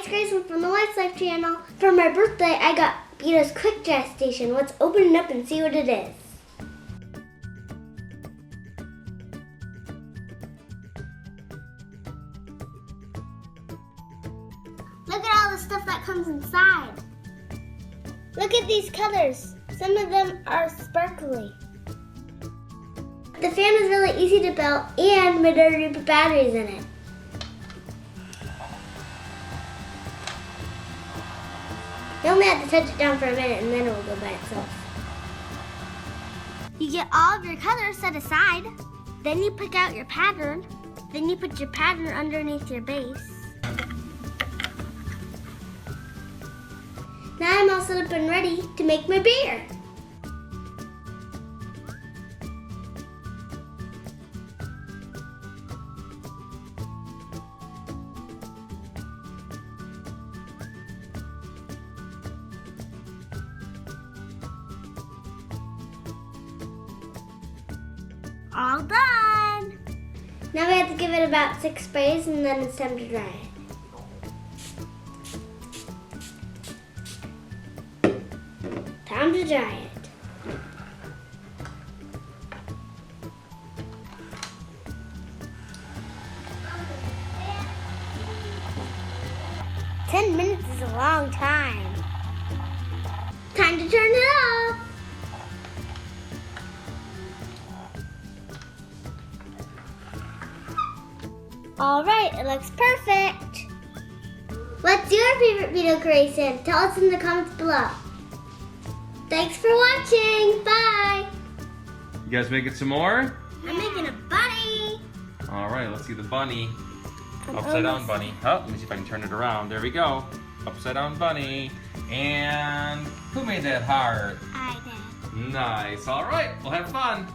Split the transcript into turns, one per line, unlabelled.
it's Gracelynn from the WEISS Life channel. For my birthday, I got Beados Quick Dry Station. Let's open it up and see what it is. Look at all the stuff that comes inside. Look at these colors. Some of them are sparkly. The fan is really easy to build and made already put batteries in it. You only have to touch it down for a minute and then it will go by itself. You get all of your colors set aside. Then you pick out your pattern. Then you put your pattern underneath your base. Now I'm all set up and ready to make my beer. All done! Now we have to give it about 6 sprays and then it's time to dry it. Time to dry it. "10 minutes is a long time. Time to turn it off. All right, it looks perfect. What's your favorite Beados creation? Tell us in the comments below. Thanks for watching. Bye.
You guys making some more?
I'm making a bunny.
All right, let's see the bunny. Upside down bunny. Oh, let me see if I can turn it around. There we go. Upside down bunny. And who made that heart?
I did.
Nice. All right, we'll have fun.